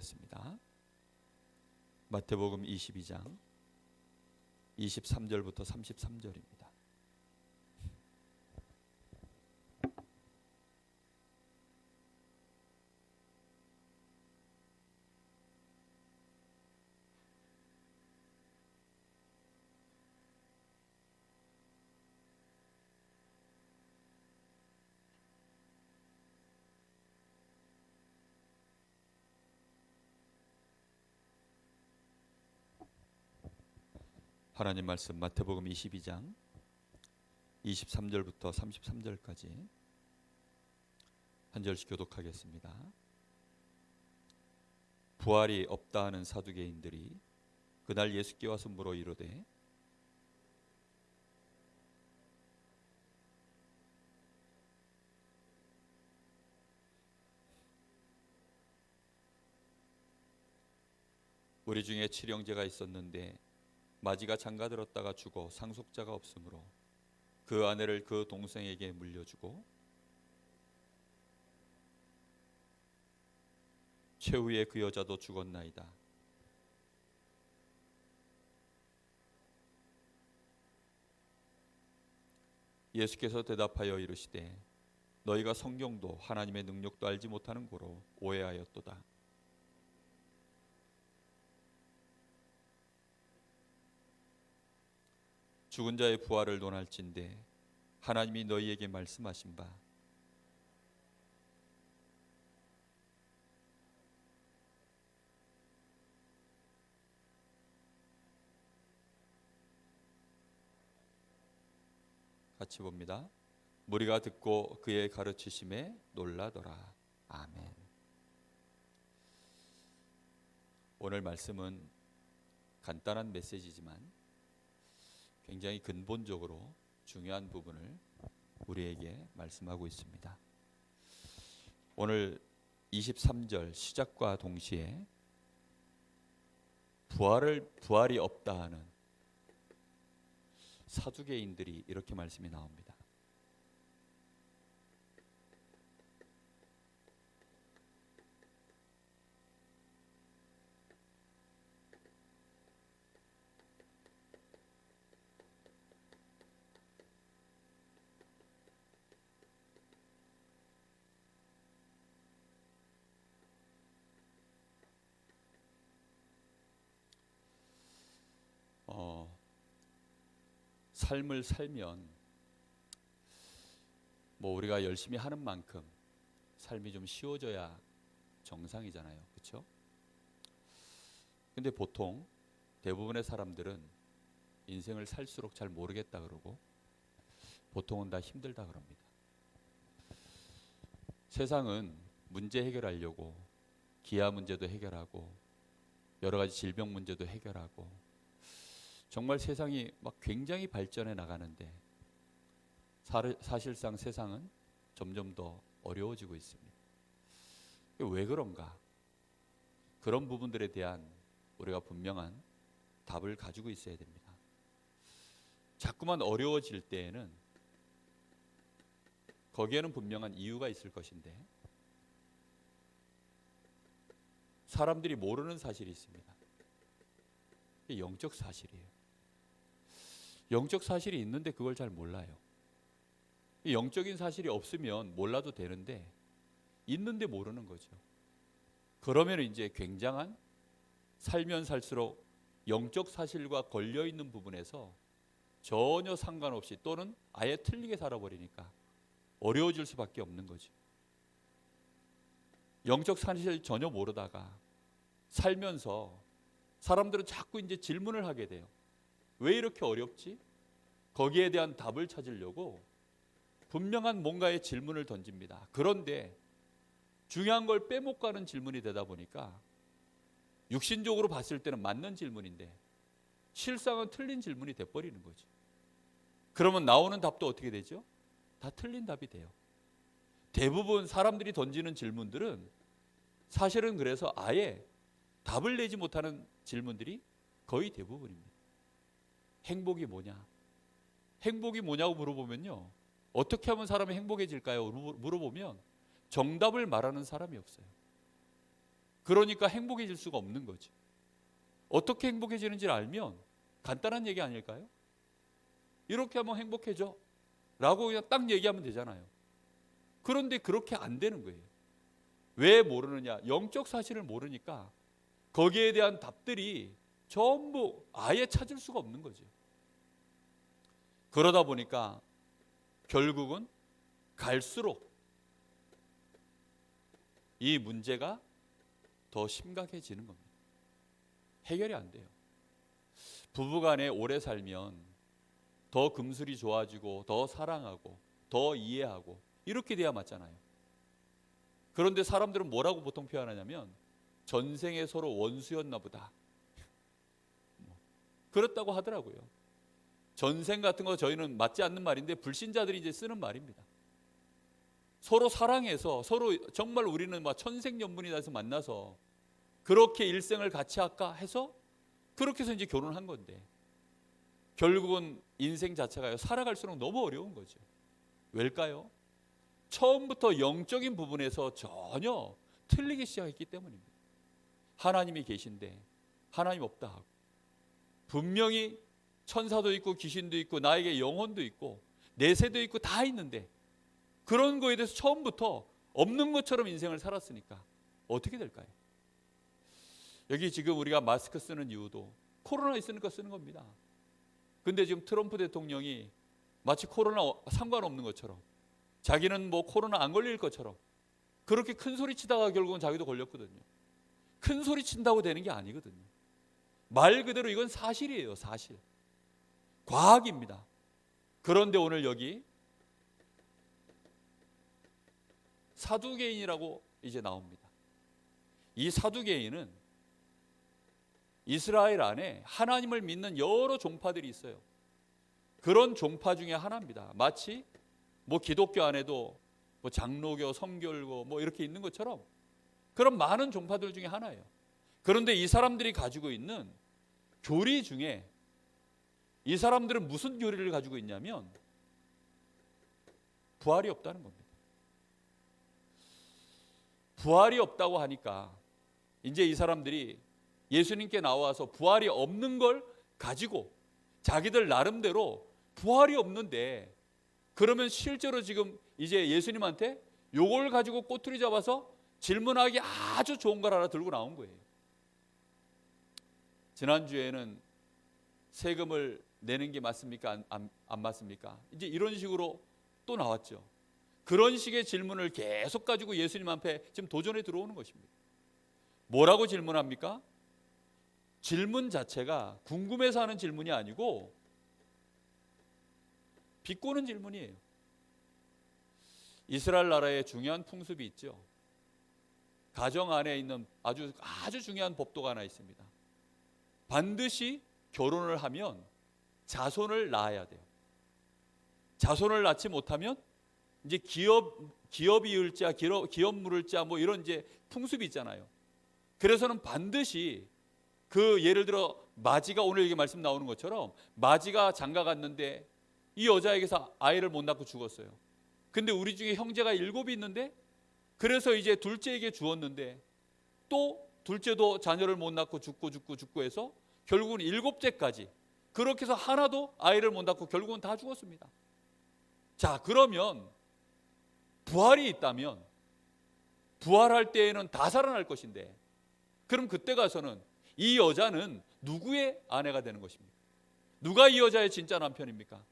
교독하겠습니다. 마태복음 22장 23절부터 33절입니다. 하나님 말씀 마태복음 22장 23절부터 33절까지 한 절씩 교독하겠습니다. 부활이 없다 하는 사두개인들이 그날 예수께 와서 물어 이르되 우리 중에 칠형제가 있었는데 마지가 장가들었다가 죽어 상속자가 없으므로 그 아내를 그 동생에게 물려주고 최후에 그 여자도 죽었나이다. 예수께서 대답하여 이르시되 너희가 성경도 하나님의 능력도 알지 못하는 고로 오해하였도다. 죽은 자의 부활을 논할진대 하나님이 너희에게 말씀하신 바 같이 봅니다. 무리가 듣고 그의 가르치심에 놀라더라. 아멘. 오늘 말씀은 간단한 메시지지만 굉장히 근본적으로 중요한 부분을 우리에게 말씀하고 있습니다. 오늘 23절 시작과 동시에 부활이 없다 하는 사두개인들이 이렇게 말씀이 나옵니다. 삶을 살면 우리가 열심히 하는 만큼 삶이 좀 쉬워져야 정상이잖아요. 그렇죠? 근데 보통 대부분의 사람들은 인생을 살수록 잘 모르겠다 그러고 보통은 다 힘들다 그럽니다. 세상은 문제 해결하려고 기아 문제도 해결하고 여러 가지 질병 문제도 해결하고 정말 세상이 굉장히 발전해 나가는데 사실상 세상은 점점 더 어려워지고 있습니다. 왜 그런가? 그런 부분들에 대한 우리가 분명한 답을 가지고 있어야 됩니다. 자꾸만 어려워질 때에는 거기에는 분명한 이유가 있을 것인데 사람들이 모르는 사실이 있습니다. 이게 영적 사실이에요. 영적 사실이 있는데 그걸 잘 몰라요. 영적인 사실이 없으면 몰라도 되는데 있는데 모르는 거죠. 그러면 이제 굉장한 살면 살수록 영적 사실과 걸려있는 부분에서 전혀 상관없이 또는 아예 틀리게 살아버리니까 어려워질 수밖에 없는 거죠. 영적 사실 전혀 모르다가 살면서 사람들은 자꾸 이제 질문을 하게 돼요. 왜 이렇게 어렵지? 거기에 대한 답을 찾으려고 분명한 뭔가의 질문을 던집니다. 그런데 중요한 걸 빼먹가는 질문이 되다 보니까 육신적으로 봤을 때는 맞는 질문인데 실상은 틀린 질문이 돼버리는 거죠. 그러면 나오는 답도 어떻게 되죠? 다 틀린 답이 돼요. 대부분 사람들이 던지는 질문들은 사실은 그래서 아예 답을 내지 못하는 질문들이 거의 대부분입니다. 행복이 뭐냐? 행복이 뭐냐고 물어보면요. 어떻게 하면 사람이 행복해질까요? 물어보면 정답을 말하는 사람이 없어요. 그러니까 행복해질 수가 없는 거지. 어떻게 행복해지는지를 알면 간단한 얘기 아닐까요? 이렇게 하면 행복해져 라고 그냥 딱 얘기하면 되잖아요. 그런데 그렇게 안 되는 거예요. 왜 모르느냐? 영적 사실을 모르니까 거기에 대한 답들이 전부 아예 찾을 수가 없는 거죠. 그러다 보니까 결국은 갈수록 이 문제가 더 심각해지는 겁니다. 해결이 안 돼요. 부부간에 오래 살면 더 금슬이 좋아지고 더 사랑하고 더 이해하고 이렇게 돼야 맞잖아요. 그런데 사람들은 뭐라고 보통 표현하냐면 전생에 서로 원수였나 보다. 그렇다고 하더라고요. 전생 같은 거 저희는 맞지 않는 말인데 불신자들이 이제 쓰는 말입니다. 서로 사랑해서 서로 정말 우리는 막 천생연분이다 해서 만나서 그렇게 일생을 같이 할까 해서 그렇게 해서 이제 결혼한 건데 결국은 인생 자체가요 살아갈수록 너무 어려운 거죠. 왜일까요? 처음부터 영적인 부분에서 전혀 틀리기 시작했기 때문입니다. 하나님이 계신데 하나님 없다 하고 분명히 천사도 있고 귀신도 있고 나에게 영혼도 있고 내세도 있고 다 있는데 그런 거에 대해서 처음부터 없는 것처럼 인생을 살았으니까 어떻게 될까요? 여기 지금 우리가 마스크 쓰는 이유도 코로나 있으니까 쓰는 겁니다. 근데 지금 트럼프 대통령이 마치 코로나 상관없는 것처럼 자기는 뭐 코로나 안 걸릴 것처럼 그렇게 큰 소리 치다가 결국은 자기도 걸렸거든요. 큰 소리 친다고 되는 게 아니거든요. 말 그대로 이건 사실이에요. 사실. 과학입니다. 그런데 오늘 여기 사두개인이라고 이제 나옵니다. 이 사두개인은 이스라엘 안에 하나님을 믿는 여러 종파들이 있어요. 그런 종파 중에 하나입니다. 마치 뭐 기독교 안에도 뭐 장로교, 성결교 뭐 이렇게 있는 것처럼 그런 많은 종파들 중에 하나예요. 그런데 이 사람들이 가지고 있는 교리 중에 이 사람들은 무슨 교리를 가지고 있냐면 부활이 없다는 겁니다. 부활이 없다고 하니까 이제 이 사람들이 예수님께 나와서 부활이 없는 걸 가지고 자기들 나름대로 부활이 없는데 그러면 실제로 지금 이제 예수님한테 요걸 가지고 꼬투리 잡아서 질문하기 아주 좋은 걸 하나 들고 나온 거예요. 지난주에는 세금을 내는 게 맞습니까? 안 맞습니까? 이제 이런 식으로 또 나왔죠. 그런 식의 질문을 계속 가지고 예수님 앞에 지금 도전에 들어오는 것입니다. 뭐라고 질문합니까? 질문 자체가 궁금해서 하는 질문이 아니고 비꼬는 질문이에요. 이스라엘 나라에 중요한 풍습이 있죠. 가정 안에 있는 아주 중요한 법도가 하나 있습니다. 반드시 결혼을 하면 자손을 낳아야 돼요. 자손을 낳지 못하면 이제 기업이 이을 자, 기업 물을 자 뭐 이런 이제 풍습이 있잖아요. 그래서는 반드시 그 예를 들어 마지가 오늘 이게 말씀 나오는 것처럼 마지가 장가 갔는데 이 여자에게서 아이를 못 낳고 죽었어요. 근데 우리 중에 형제가 7이 있는데 그래서 이제 둘째에게 주었는데 또 둘째도 자녀를 못 낳고 죽고 해서 결국은 7째까지 그렇게 해서 하나도 아이를 못 낳고 결국은 다 죽었습니다. 자, 그러면 부활이 있다면 부활할 때에는 다 살아날 것인데 그럼 그때 가서는 이 여자는 누구의 아내가 되는 것입니까? 누가 이 여자의 진짜 남편입니까?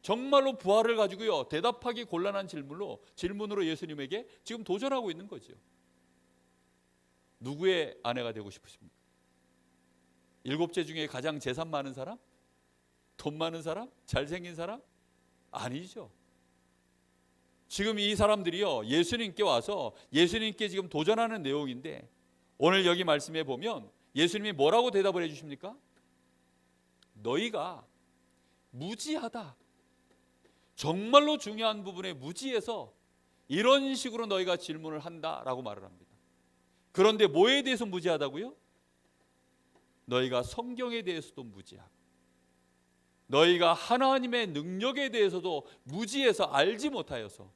정말로 부활을 가지고요 대답하기 곤란한 질문으로 예수님에게 지금 도전하고 있는 거죠. 누구의 아내가 되고 싶으십니까? 7째 중에 가장 재산 많은 사람? 돈 많은 사람? 잘생긴 사람? 아니죠. 지금 이 사람들이요 예수님께 와서 예수님께 지금 도전하는 내용인데 오늘 여기 말씀에 보면 예수님이 뭐라고 대답을 해주십니까? 너희가 무지하다. 정말로 중요한 부분에 무지해서 이런 식으로 너희가 질문을 한다라고 말을 합니다. 그런데 뭐에 대해서 무지하다고요? 너희가 성경에 대해서도 무지하고 너희가 하나님의 능력에 대해서도 무지해서 알지 못하여서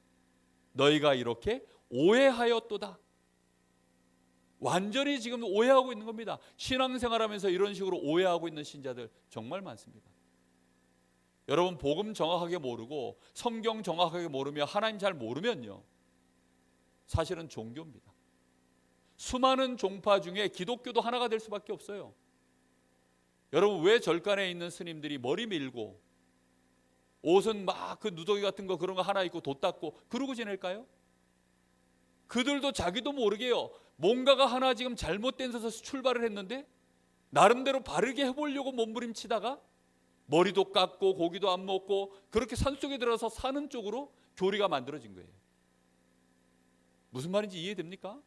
너희가 이렇게 오해하였도다. 완전히 지금 오해하고 있는 겁니다. 신앙생활하면서 이런 식으로 오해하고 있는 신자들 정말 많습니다. 여러분, 복음 정확하게 모르고 성경 정확하게 모르며 하나님 잘 모르면요, 사실은 종교입니다. 수많은 종파 중에 기독교도 하나가 될 수밖에 없어요. 여러분, 왜 절간에 있는 스님들이 머리 밀고 옷은 막 그 누더기 같은 거 그런 거 하나 입고 돛 닦고 그러고 지낼까요? 그들도 자기도 모르게요, 뭔가가 하나 지금 잘못된 데서 출발을 했는데 나름대로 바르게 해보려고 몸부림치다가 머리도 깎고 고기도 안 먹고 그렇게 산속에 들어서 사는 쪽으로 교리가 만들어진 거예요. 무슨 말인지 이해됩니까?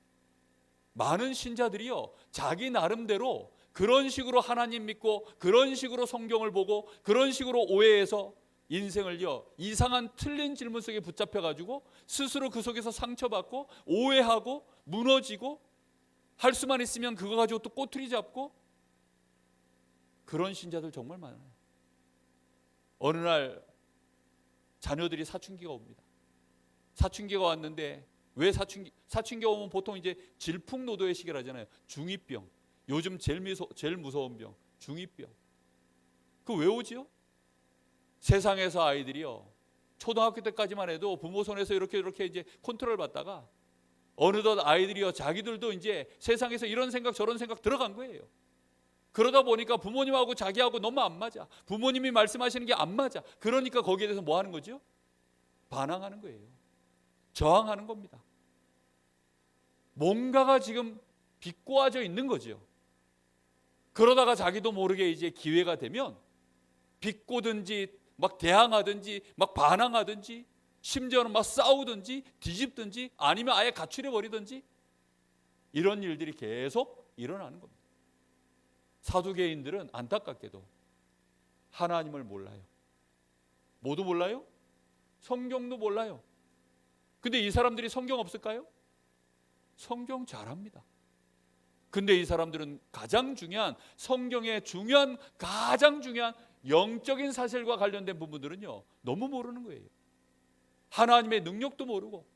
많은 신자들이요, 자기 나름대로 그런 식으로 하나님 믿고 그런 식으로 성경을 보고 그런 식으로 오해해서 인생을요, 이상한 틀린 질문 속에 붙잡혀가지고 스스로 그 속에서 상처받고 오해하고 무너지고 할 수만 있으면 그거 가지고 또 꼬투리 잡고, 그런 신자들 정말 많아요. 어느 날 자녀들이 사춘기가 옵니다. 사춘기가 왔는데, 왜 사춘기가 오면 보통 이제 질풍노도의 시기를 하잖아요. 중2병, 요즘 제일 무서운 병, 중2병. 그거 왜 오지요? 세상에서 아이들이요, 초등학교 때까지만 해도 부모 손에서 이렇게 이제 컨트롤 받다가 어느덧 아이들이요, 자기들도 이제 세상에서 이런 생각 저런 생각 들어간 거예요. 그러다 보니까 부모님하고 자기하고 너무 안 맞아. 부모님이 말씀하시는 게 안 맞아. 그러니까 거기에 대해서 뭐 하는 거죠? 반항하는 거예요. 저항하는 겁니다. 뭔가가 지금 비꼬아져 있는 거죠. 그러다가 자기도 모르게 이제 기회가 되면 비꼬든지 막 대항하든지 막 반항하든지 심지어는 막 싸우든지 뒤집든지 아니면 아예 가출해 버리든지 이런 일들이 계속 일어나는 겁니다. 사두개인들은 안타깝게도 하나님을 몰라요. 모두 몰라요? 성경도 몰라요. 근데 이 사람들이 성경 없을까요? 성경 잘합니다. 근데 이 사람들은 가장 중요한, 성경의 중요한, 가장 중요한 영적인 사실과 관련된 부분들은요, 너무 모르는 거예요. 하나님의 능력도 모르고,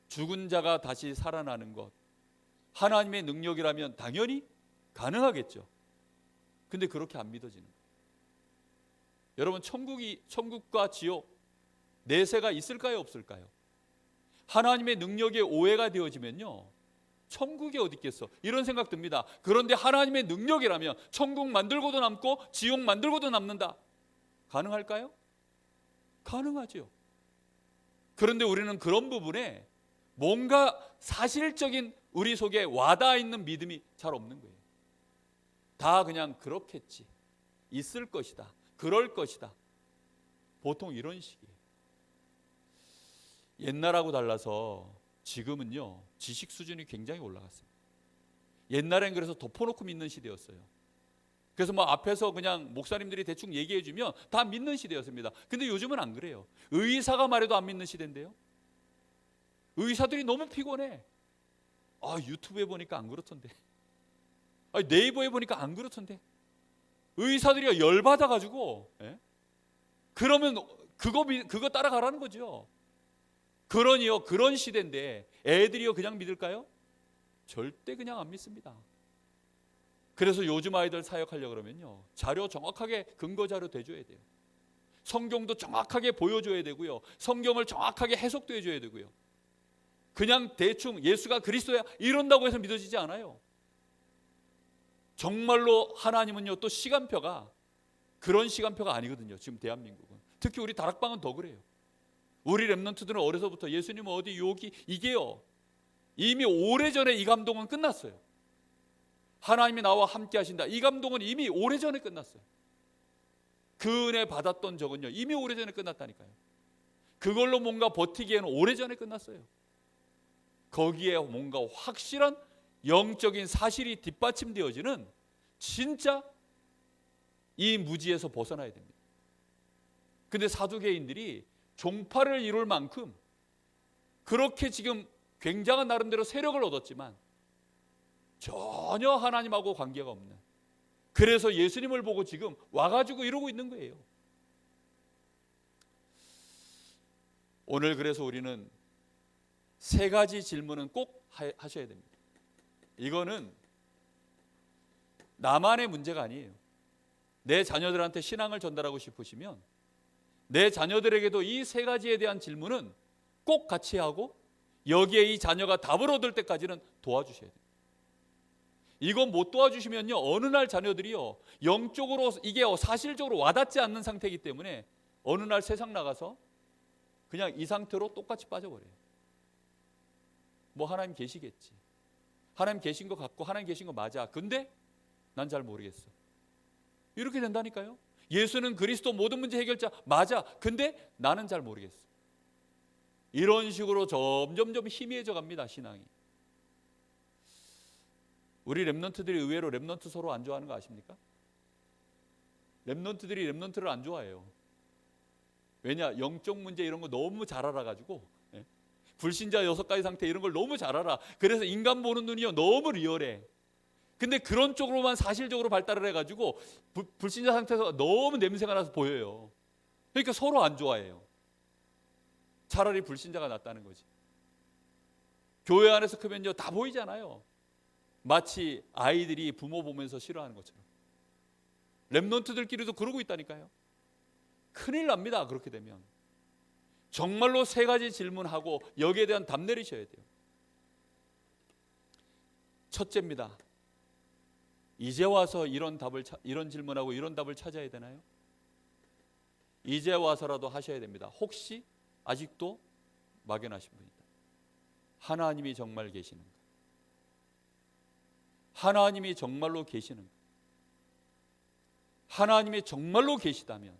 죽은 자가 다시 살아나는 것, 하나님의 능력이라면 당연히 가능하겠죠. 근데 그렇게 안 믿어지는 거예요. 여러분, 천국과 지옥, 내세가 있을까요, 없을까요? 하나님의 능력에 오해가 되어지면요, 천국이 어디 있겠어? 이런 생각 듭니다. 그런데 하나님의 능력이라면 천국 만들고도 남고 지옥 만들고도 남는다. 가능할까요? 가능하죠. 그런데 우리는 그런 부분에 뭔가 사실적인 우리 속에 와닿아 있는 믿음이 잘 없는 거예요. 다 그냥 그렇겠지, 있을 것이다, 그럴 것이다. 보통 이런 식이에요. 옛날하고 달라서 지금은요, 지식 수준이 굉장히 올라갔습니다. 옛날엔 그래서 덮어놓고 믿는 시대였어요. 그래서 뭐 앞에서 그냥 목사님들이 대충 얘기해 주면 다 믿는 시대였습니다. 근데 요즘은 안 그래요. 의사가 말해도 안 믿는 시대인데요. 의사들이 너무 피곤해. 유튜브에 보니까 안 그렇던데, 네이버에 보니까 안 그렇던데. 의사들이 열받아가지고, 그러면 그거 따라가라는 거죠. 그러니요, 그런 시대인데 애들이요 그냥 믿을까요? 절대 그냥 안 믿습니다. 그래서 요즘 아이들 사역하려고 그러면요, 자료 정확하게 근거 자료 대줘야 돼요. 성경도 정확하게 보여줘야 되고요, 성경을 정확하게 해석도 해줘야 되고요. 그냥 대충 예수가 그리스도야 이런다고 해서 믿어지지 않아요. 정말로 하나님은요, 또 시간표가 그런 시간표가 아니거든요. 지금 대한민국은, 특히 우리 다락방은 더 그래요. 우리 렘넌트들은 어려서부터 예수님은 어디 여기 이게요, 이미 오래전에 이 감동은 끝났어요. 하나님이 나와 함께 하신다, 이 감동은 이미 오래전에 끝났어요. 그 은혜 받았던 적은요, 이미 오래전에 끝났다니까요. 그걸로 뭔가 버티기에는 오래전에 끝났어요. 거기에 뭔가 확실한 영적인 사실이 뒷받침되어지는, 진짜 이 무지에서 벗어나야 됩니다. 근데 사두개인들이 종파를 이룰 만큼 그렇게 지금 굉장한 나름대로 세력을 얻었지만 전혀 하나님하고 관계가 없는, 그래서 예수님을 보고 지금 와가지고 이러고 있는 거예요. 오늘 그래서 우리는 세 가지 질문은 꼭 하셔야 됩니다. 이거는 나만의 문제가 아니에요. 내 자녀들한테 신앙을 전달하고 싶으시면 내 자녀들에게도 이 세 가지에 대한 질문은 꼭 같이 하고 여기에 이 자녀가 답을 얻을 때까지는 도와주셔야 돼요. 이거 못 도와주시면요, 어느 날 자녀들이요, 영적으로 이게 사실적으로 와닿지 않는 상태이기 때문에 어느 날 세상 나가서 그냥 이 상태로 똑같이 빠져버려요. 뭐 하나님 계시겠지, 하나님 계신 것 같고 하나님 계신 거 맞아, 근데 난 잘 모르겠어, 이렇게 된다니까요. 예수는 그리스도 모든 문제 해결자 맞아, 근데 나는 잘 모르겠어. 이런 식으로 점점점 희미해져 갑니다, 신앙이. 우리 랩런트들이 의외로 랩런트 서로 안 좋아하는 거 아십니까? 랩런트들이 랩런트를 안 좋아해요. 왜냐? 영적 문제 이런 거 너무 잘 알아가지고, 불신자 6가지 상태 이런 걸 너무 잘 알아. 그래서 인간 보는 눈이요 너무 리얼해. 근데 그런 쪽으로만 사실적으로 발달을 해가지고 불신자 상태에서 너무 냄새가 나서 보여요. 그러니까 서로 안 좋아해요. 차라리 불신자가 낫다는 거지. 교회 안에서 크면요 다 보이잖아요. 마치 아이들이 부모 보면서 싫어하는 것처럼. 랩런트들끼리도 그러고 있다니까요. 큰일 납니다. 그렇게 되면 정말로 3가지 질문하고 여기에 대한 답 내리셔야 돼요. 첫째입니다. 이제 와서 이런 질문하고 이런 답을 찾아야 되나요? 이제 와서라도 하셔야 됩니다. 혹시 아직도 막연하신 분이다. 하나님이 정말 계시는가? 하나님이 정말로 계시는가? 하나님이 정말로 계시다면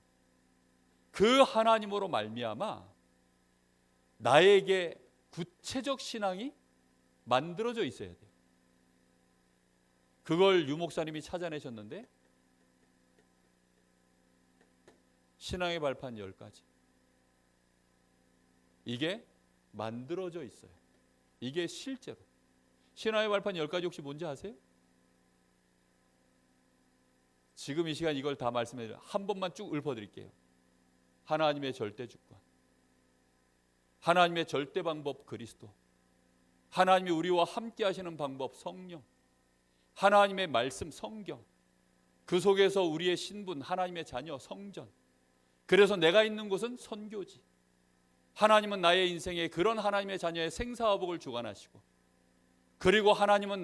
그 하나님으로 말미암아 나에게 구체적 신앙이 만들어져 있어야 돼요. 그걸 유 목사님이 찾아내셨는데 신앙의 발판 10가지. 이게 만들어져 있어요. 이게 실제로. 신앙의 발판 10가지 혹시 뭔지 아세요? 지금 이 시간 이걸 다 말씀해드려요. 한 번만 쭉 읊어드릴게요. 하나님의 절대 주권, 하나님의 절대 방법 그리스도, 하나님이 우리와 함께 하시는 방법 성령, 하나님의 말씀 성경, 그 속에서 우리의 신분 하나님의 자녀 성전, 그래서 내가 있는 곳은 선교지. 하나님은 나의 인생에 그런 하나님의 자녀의 생사화복을 주관하시고, 그리고 하나님은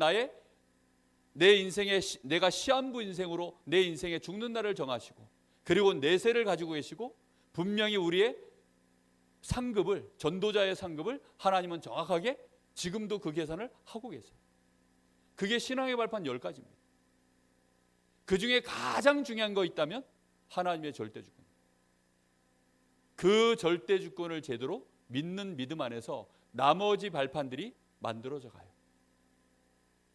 내 인생에 내가 시한부 인생으로 내 인생에 죽는 날을 정하시고, 그리고 내세를 가지고 계시고, 분명히 우리의 상급을, 전도자의 상급을 하나님은 정확하게 지금도 그 계산을 하고 계세요. 그게 신앙의 발판 10가지입니다. 그 중에 가장 중요한 거 있다면 하나님의 절대 주권. 그 절대 주권을 제대로 믿는 믿음 안에서 나머지 발판들이 만들어져 가요.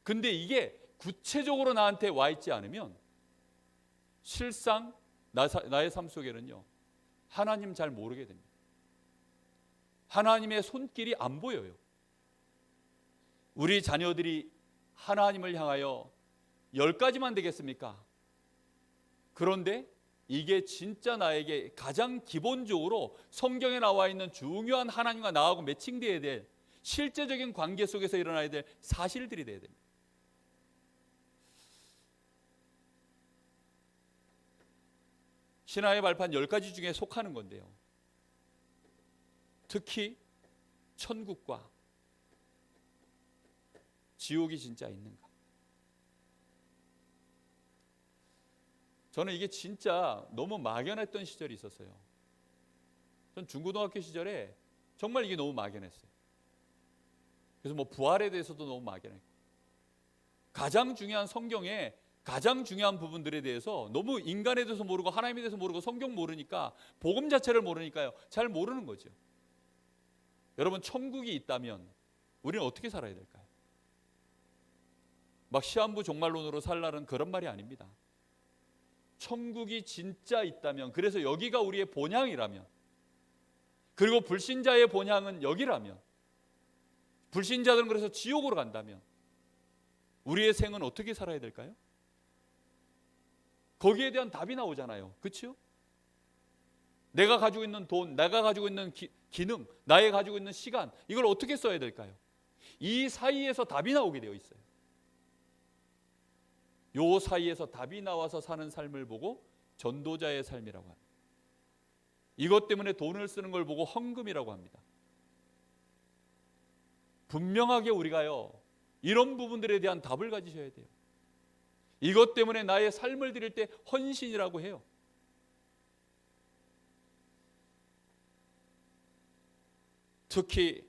근데 이게 구체적으로 나한테 와 있지 않으면 실상 나의 삶 속에는요 하나님 잘 모르게 됩니다. 하나님의 손길이 안 보여요. 우리 자녀들이 하나님을 향하여 10가지만 되겠습니까? 그런데 이게 진짜 나에게 가장 기본적으로 성경에 나와 있는 중요한 하나님과 나하고 매칭되어야 될 실제적인 관계 속에서 일어나야 될 사실들이 되어야 됩니다. 신앙의 발판 10가지 중에 속하는 건데요. 특히 천국과 지옥이 진짜 있는가? 저는 이게 진짜 너무 막연했던 시절이 있었어요. 전 중고등학교 시절에 정말 이게 너무 막연했어요. 그래서 뭐 부활에 대해서도 너무 막연했고, 가장 중요한 성경에 가장 중요한 부분들에 대해서 너무 인간에 대해서 모르고 하나님에 대해서 모르고 성경 모르니까, 복음 자체를 모르니까요 잘 모르는 거죠. 여러분, 천국이 있다면 우리는 어떻게 살아야 될까요? 막 시한부 종말론으로 살라는 그런 말이 아닙니다. 천국이 진짜 있다면, 그래서 여기가 우리의 본향이라면, 그리고 불신자의 본향은 여기라면, 불신자들은 그래서 지옥으로 간다면 우리의 생은 어떻게 살아야 될까요? 거기에 대한 답이 나오잖아요. 그렇죠? 내가 가지고 있는 돈, 내가 가지고 있는 기능, 나의 가지고 있는 시간, 이걸 어떻게 써야 될까요? 이 사이에서 답이 나오게 되어 있어요. 요 사이에서 답이 나와서 사는 삶을 보고 전도자의 삶이라고 합니다. 이것 때문에 돈을 쓰는 걸 보고 헌금이라고 합니다. 분명하게 우리가요, 이런 부분들에 대한 답을 가지셔야 돼요. 이것 때문에 나의 삶을 드릴 때 헌신이라고 해요. 특히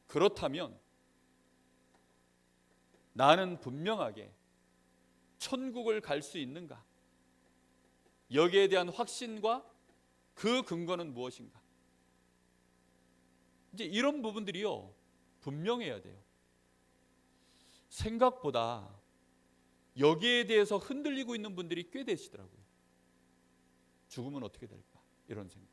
그렇다면 나는 분명하게 천국을 갈 수 있는가? 여기에 대한 확신과 그 근거는 무엇인가? 이제 이런 부분들이요, 분명해야 돼요. 생각보다 여기에 대해서 흔들리고 있는 분들이 꽤 되시더라고요. 죽으면 어떻게 될까? 이런 생각.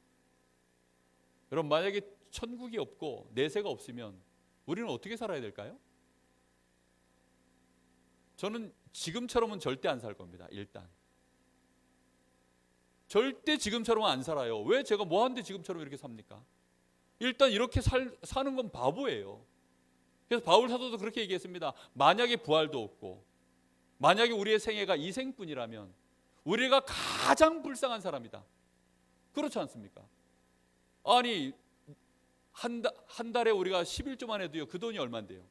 여러분, 만약에 천국이 없고 내세가 없으면 우리는 어떻게 살아야 될까요? 저는 지금처럼은 절대 안 살 겁니다. 일단 절대 지금처럼은 안 살아요. 왜 제가 뭐 하는데 지금처럼 이렇게 삽니까? 일단 이렇게 사는 건 바보예요. 그래서 바울 사도도 그렇게 얘기했습니다. 만약에 부활도 없고 만약에 우리의 생애가 이 생뿐이라면 우리가 가장 불쌍한 사람이다. 그렇지 않습니까? 아니 한 달에 우리가 11조만 해도요, 그 돈이 얼마인데요?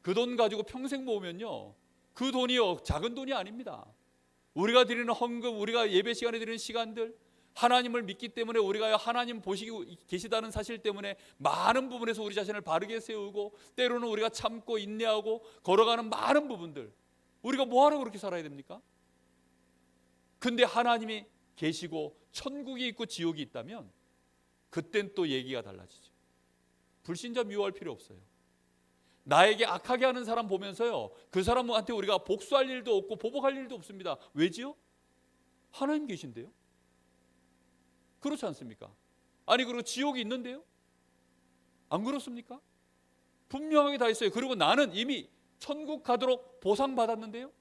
그 돈 가지고 평생 모으면요, 그 돈이요, 작은 돈이 아닙니다. 우리가 드리는 헌금, 우리가 예배 시간에 드리는 시간들, 하나님을 믿기 때문에 우리가 하나님 보시고 계시다는 사실 때문에 많은 부분에서 우리 자신을 바르게 세우고, 때로는 우리가 참고 인내하고 걸어가는 많은 부분들, 우리가 뭐하러 그렇게 살아야 됩니까? 근데 하나님이 계시고 천국이 있고 지옥이 있다면 그땐 또 얘기가 달라지죠. 불신자 미워할 필요 없어요. 나에게 악하게 하는 사람 보면서요, 그 사람한테 우리가 복수할 일도 없고 보복할 일도 없습니다. 왜지요? 하나님 계신데요. 그렇지 않습니까? 아니, 그리고 지옥이 있는데요. 안 그렇습니까? 분명하게 다 있어요. 그리고 나는 이미 천국 가도록 보상받았는데요.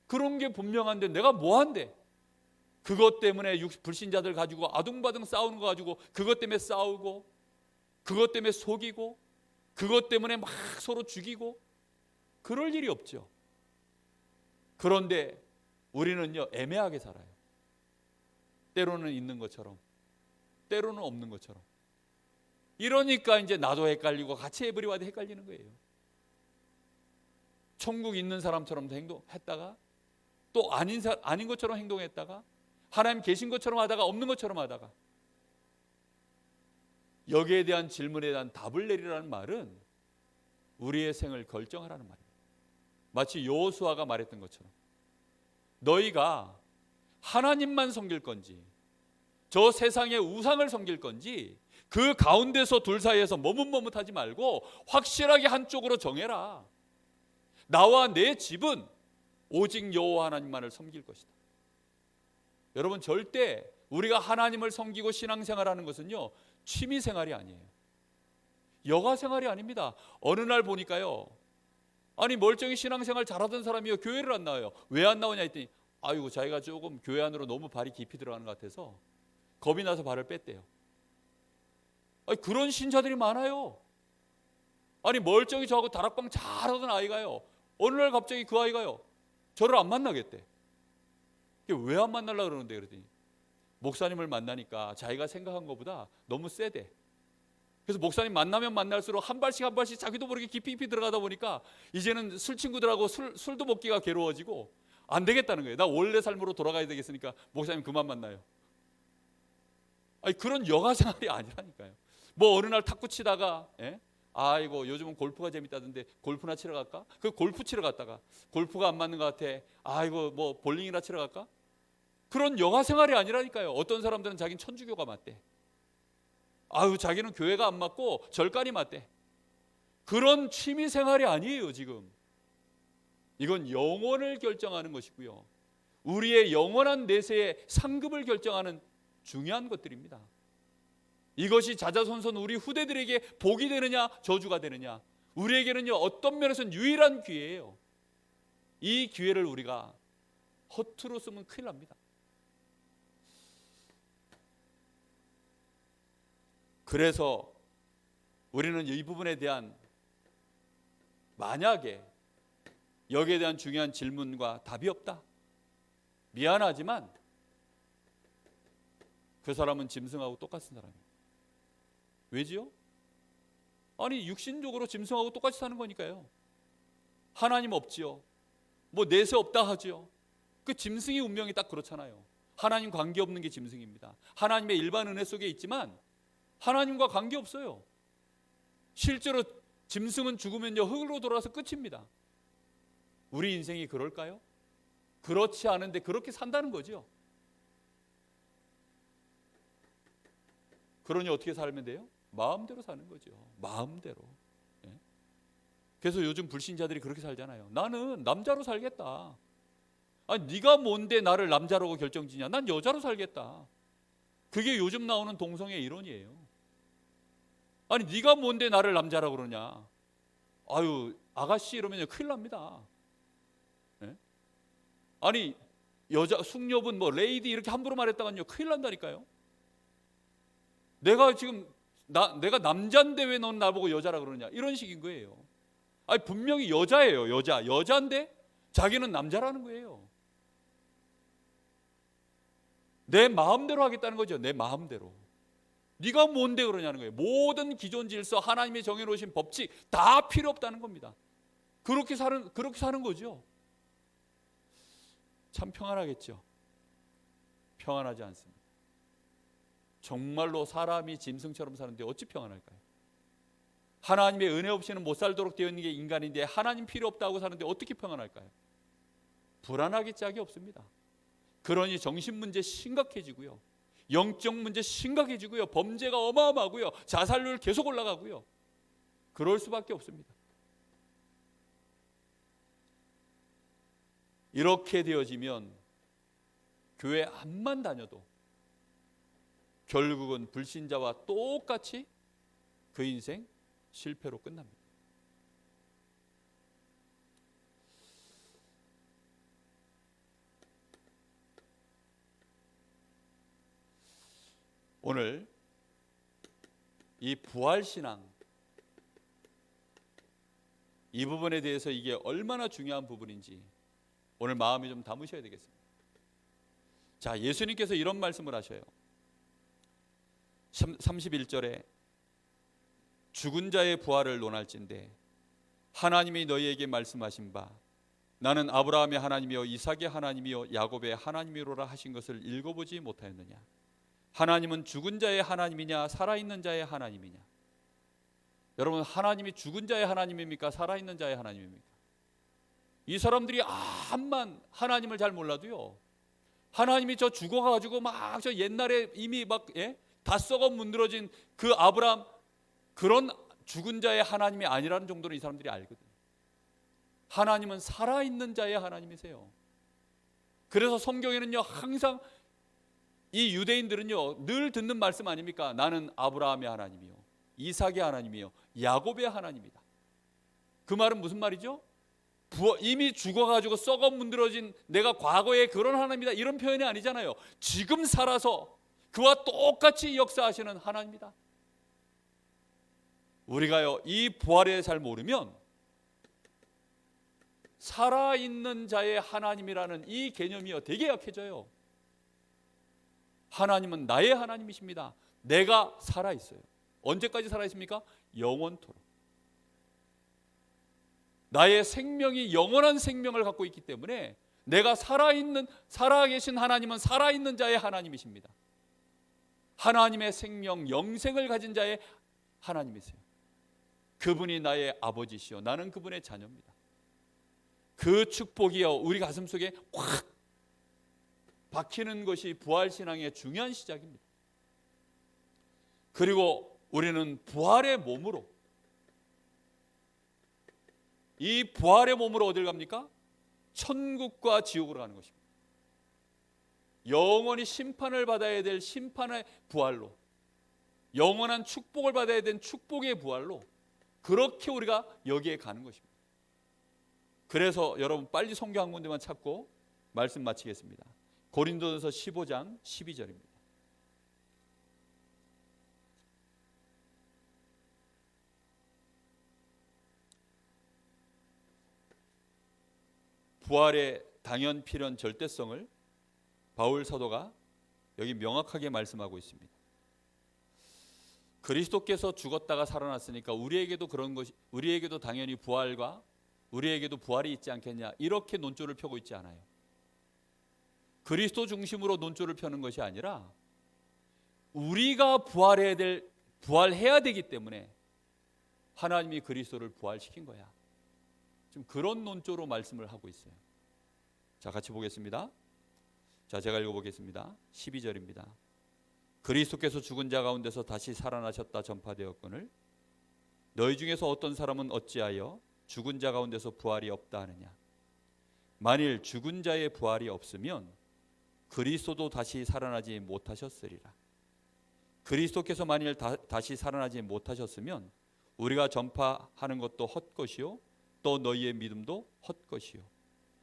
그런 게 분명한데 내가 뭐한데? 그것 때문에 불신자들 가지고 아둥바둥 싸우는 거 가지고 그것 때문에 싸우고, 그것 때문에 속이고, 그것 때문에 막 서로 죽이고, 그럴 일이 없죠. 그런데 우리는요, 애매하게 살아요. 때로는 있는 것처럼, 때로는 없는 것처럼. 이러니까 이제 나도 헷갈리고 같이 에브리와도 헷갈리는 거예요. 천국 있는 사람처럼 행동했다가 또 아닌 것처럼 행동했다가 하나님 계신 것처럼 하다가 없는 것처럼 하다가, 여기에 대한 질문에 대한 답을 내리라는 말은 우리의 생을 결정하라는 말입니다. 마치 여호수아가 말했던 것처럼 너희가 하나님만 섬길 건지 저 세상의 우상을 섬길 건지 그 가운데서 둘 사이에서 머뭇머뭇하지 말고 확실하게 한쪽으로 정해라. 나와 내 집은 오직 여호와 하나님만을 섬길 것이다. 여러분, 절대 우리가 하나님을 섬기고 신앙생활하는 것은요, 취미생활이 아니에요. 여가생활이 아닙니다. 어느 날 보니까요, 아니 멀쩡히 신앙생활 잘하던 사람이요, 교회를 안 나와요. 왜 안 나오냐 했더니 아이고, 자기가 조금 교회 안으로 너무 발이 깊이 들어가는 것 같아서 겁이 나서 발을 뺐대요. 아니, 그런 신자들이 많아요. 아니 멀쩡히 저하고 다락방 잘하던 아이가요, 어느 날 갑자기 그 아이가요, 저를 안 만나겠대. 왜 안 만나려고 그러는데 그랬더니 목사님을 만나니까 자기가 생각한 것보다 너무 세대. 그래서 목사님 만나면 만날수록 한 발씩 한 발씩 자기도 모르게 깊이 들어가다 보니까 이제는 술 친구들하고 술도 먹기가 괴로워지고 안 되겠다는 거예요. 나 원래 삶으로 돌아가야 되겠으니까 목사님 그만 만나요. 아니, 그런 여가 생활이 아니라니까요. 뭐 어느 날 탁구 치다가 아이고 요즘은 골프가 재밌다던데 골프나 치러 갈까? 그 골프 치러 갔다가 골프가 안 맞는 것 같아. 아이고 뭐 볼링이나 치러 갈까? 그런 여가 생활이 아니라니까요. 어떤 사람들은 자기는 천주교가 맞대. 아유, 자기는 교회가 안 맞고 절간이 맞대. 그런 취미 생활이 아니에요. 지금 이건 영혼을 결정하는 것이고요, 우리의 영원한 내세의 상급을 결정하는 중요한 것들입니다. 이것이 자자손손 우리 후대들에게 복이 되느냐 저주가 되느냐, 우리에게는요 어떤 면에서는 유일한 기회예요. 이 기회를 우리가 허투루 쓰면 큰일 납니다. 그래서 우리는 이 부분에 대한, 만약에 여기에 대한 중요한 질문과 답이 없다. 미안하지만 그 사람은 짐승하고 똑같은 사람이에요. 왜지요? 아니 육신적으로 짐승하고 똑같이 사는 거니까요. 하나님 없지요. 뭐 내세 없다 하지요. 그 짐승의 운명이 딱 그렇잖아요. 하나님 관계없는 게 짐승입니다. 하나님의 일반 은혜 속에 있지만 하나님과 관계없어요. 실제로 짐승은 죽으면요 흙으로 돌아서 끝입니다. 우리 인생이 그럴까요? 그렇지 않은데 그렇게 산다는 거죠. 그러니 어떻게 살면 돼요? 마음대로 사는 거죠. 마음대로. 예? 그래서 요즘 불신자들이 그렇게 살잖아요. 나는 남자로 살겠다. 아니 네가 뭔데 나를 남자라고 결정지냐? 난 여자로 살겠다. 그게 요즘 나오는 동성애 이론이에요. 아니 네가 뭔데 나를 남자라고 그러냐? 아유 아가씨 이러면 큰일 납니다. 예? 아니 여자 숙녀분 뭐 레이디 이렇게 함부로 말했다가요 큰일 난다니까요. 내가 지금 내가 남자인데 왜 넌 나보고 여자라 그러냐 이런 식인 거예요. 아니 분명히 여자예요. 여자인데 자기는 남자라는 거예요. 내 마음대로 하겠다는 거죠. 내 마음대로. 네가 뭔데 그러냐는 거예요. 모든 기존 질서 하나님이 정해놓으신 법칙 다 필요 없다는 겁니다. 그렇게 사는 거죠. 참 평안하겠죠. 평안하지 않습니다. 정말로 사람이 짐승처럼 사는데 어찌 평안할까요? 하나님의 은혜 없이는 못 살도록 되어 있는 게 인간인데 하나님 필요 없다고 사는데 어떻게 평안할까요? 불안하기 짝이 없습니다. 그러니 정신 문제 심각해지고요. 영적 문제 심각해지고요. 범죄가 어마어마하고요. 자살률 계속 올라가고요. 그럴 수밖에 없습니다. 이렇게 되어지면 교회 암만 다녀도 결국은 불신자와 똑같이 그 인생 실패로 끝납니다. 오늘 이 부활신앙 이 부분에 대해서 이게 얼마나 중요한 부분인지 오늘 마음에 좀 담으셔야 되겠습니다. 자, 예수님께서 이런 말씀을 하셔요. 31절에 죽은 자의 부활을 논할진대 하나님이 너희에게 말씀하신 바 나는 아브라함의 하나님이요 이삭의 하나님이요 야곱의 하나님이로라 하신 것을 읽어보지 못하였느냐. 하나님은 죽은 자의 하나님이냐 살아있는 자의 하나님이냐. 여러분 하나님이 죽은 자의 하나님입니까? 살아있는 자의 하나님입니까? 이 사람들이 암만 하나님을 잘 몰라도요 하나님이 저 죽어가지고 막 저 옛날에 이미 막 다 썩어 문드러진 그 아브라함 그런 죽은 자의 하나님이 아니라는 정도로 이 사람들이 알거든요. 하나님은 살아있는 자의 하나님이세요. 그래서 성경에는요 항상 이 유대인들은요 늘 듣는 말씀 아닙니까? 나는 아브라함의 하나님이요 이삭의 하나님이요 야곱의 하나님이다. 그 말은 무슨 말이죠? 이미 죽어가지고 썩어 문드러진 내가 과거에 그런 하나님이다 이런 표현이 아니잖아요. 지금 살아서 그와 똑같이 역사하시는 하나님이다. 우리가요 이 부활에 잘 모르면 살아있는 자의 하나님이라는 이 개념이요 되게 약해져요. 하나님은 나의 하나님이십니다. 내가 살아있어요. 언제까지 살아있습니까? 영원토록. 나의 생명이 영원한 생명을 갖고 있기 때문에 내가 살아계신 하나님은 살아있는 자의 하나님이십니다. 하나님의 생명, 영생을 가진 자의 하나님이세요. 그분이 나의 아버지시요 나는 그분의 자녀입니다. 그 축복이요 우리 가슴 속에 확 박히는 것이 부활신앙의 중요한 시작입니다. 그리고 우리는 부활의 몸으로 이 부활의 몸으로 어딜 갑니까? 천국과 지옥으로 가는 것입니다. 영원히 심판을 받아야 될 심판의 부활로 영원한 축복을 받아야 될 축복의 부활로 그렇게 우리가 여기에 가는 것입니다. 그래서 여러분 빨리 성경 한 군데만 찾고 말씀 마치겠습니다. 고린도전서 15장 12절입니다. 부활의 당연 필연 절대성을 바울 사도가 여기 명확하게 말씀하고 있습니다. 그리스도께서 죽었다가 살아났으니까 우리에게도 그런 것이, 우리에게도 당연히 부활과 우리에게도 부활이 있지 않겠냐, 이렇게 논조를 펴고 있지 않아요. 그리스도 중심으로 논조를 펴는 것이 아니라 우리가 부활해야 되기 때문에 하나님이 그리스도를 부활시킨 거야. 지금 그런 논조로 말씀을 하고 있어요. 자, 같이 보겠습니다. 자, 제가 읽어보겠습니다. 12절입니다. 그리스도께서 죽은 자 가운데서 다시 살아나셨다 전파되었거늘 너희 중에서 어떤 사람은 어찌하여 죽은 자 가운데서 부활이 없다 하느냐. 만일 죽은 자의 부활이 없으면 그리스도도 다시 살아나지 못하셨으리라. 그리스도께서 만일 다시 살아나지 못하셨으면 우리가 전파하는 것도 헛것이요 또 너희의 믿음도 헛것이요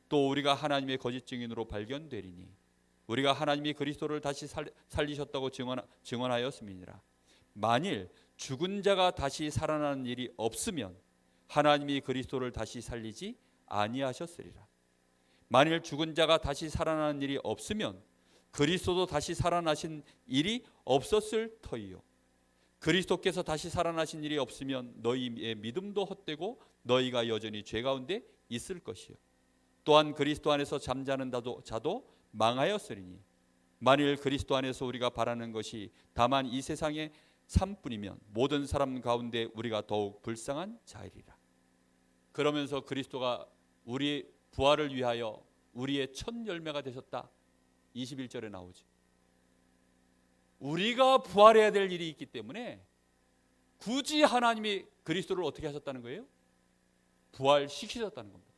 또 우리가 하나님의 거짓 증인으로 발견되리니 우리가 하나님이 그리스도를 다시 살리셨다고 증언하였음이니라. 만일 죽은 자가 다시 살아나는 일이 없으면 하나님이 그리스도를 다시 살리지 아니하셨으리라. 만일 죽은 자가 다시 살아나는 일이 없으면 그리스도도 다시 살아나신 일이 없었을 터이요. 그리스도께서 다시 살아나신 일이 없으면 너희의 믿음도 헛되고 너희가 여전히 죄 가운데 있을 것이요. 또한 그리스도 안에서 잠자는 자도 망하였으리니 만일 그리스도 안에서 우리가 바라는 것이 다만 이 세상의 삶뿐이면 모든 사람 가운데 우리가 더욱 불쌍한 자이리라. 그러면서 그리스도가 우리 부활을 위하여 우리의 첫 열매가 되셨다, 21절에 나오죠. 우리가 부활해야 될 일이 있기 때문에 굳이 하나님이 그리스도를 어떻게 하셨다는 거예요? 부활시키셨다는 겁니다.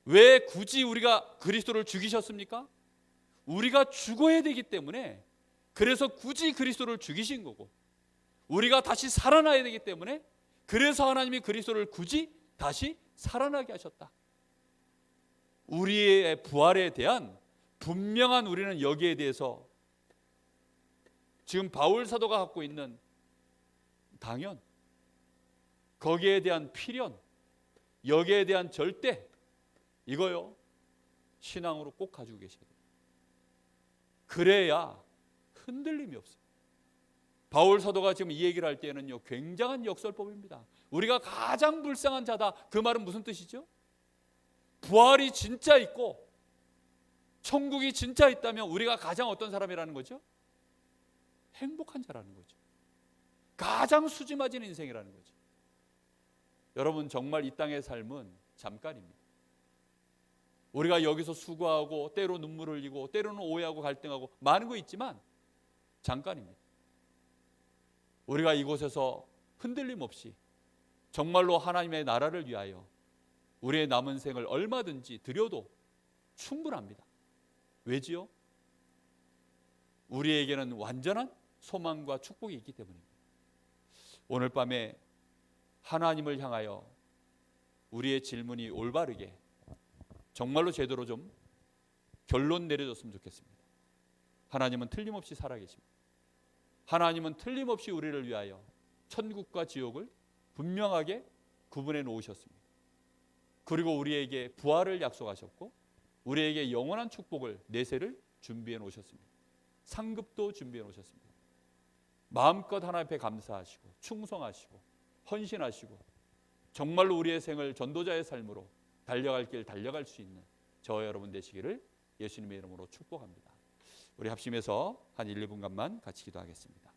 왜 굳이 우리가 그리스도를 죽이셨습니까? 우리가 죽어야 되기 때문에, 그래서 굳이 그리스도를 죽이신 거고, 우리가 다시 살아나야 되기 때문에 그래서 하나님이 그리스도를 굳이 다시 살아나게 하셨다. 우리의 부활에 대한 분명한, 우리는 여기에 대해서 지금 바울 사도가 갖고 있는 당연, 거기에 대한 필연, 여기에 대한 절대, 이거요 신앙으로 꼭 가지고 계셔야 돼요. 그래야 흔들림이 없어요. 바울 사도가 지금 이 얘기를 할 때는요 굉장한 역설법입니다. 우리가 가장 불쌍한 자다, 그 말은 무슨 뜻이죠? 부활이 진짜 있고 천국이 진짜 있다면 우리가 가장 어떤 사람이라는 거죠? 행복한 자라는 거죠. 가장 수지맞은 인생이라는 거죠. 여러분, 정말 이 땅의 삶은 잠깐입니다. 우리가 여기서 수고하고 때로 눈물을 흘리고 때로는 오해하고 갈등하고 많은 거 있지만 잠깐입니다. 우리가 이곳에서 흔들림 없이 정말로 하나님의 나라를 위하여 우리의 남은 생을 얼마든지 드려도 충분합니다. 왜지요? 우리에게는 완전한 소망과 축복이 있기 때문입니다. 오늘 밤에 하나님을 향하여 우리의 질문이 올바르게 정말로 제대로 좀 결론 내려줬으면 좋겠습니다. 하나님은 틀림없이 살아계십니다. 하나님은 틀림없이 우리를 위하여 천국과 지옥을 분명하게 구분해 놓으셨습니다. 그리고 우리에게 부활을 약속하셨고 우리에게 영원한 축복을, 내세를 준비해 놓으셨습니다. 상급도 준비해 놓으셨습니다. 마음껏 하나님 앞에 감사하시고 충성하시고 헌신하시고 정말로 우리의 생을 전도자의 삶으로 달려갈 길 달려갈 수 있는 저와 여러분 되시기를 예수님의 이름으로 축복합니다. 우리 합심해서 한 1, 2분간만 같이 기도하겠습니다.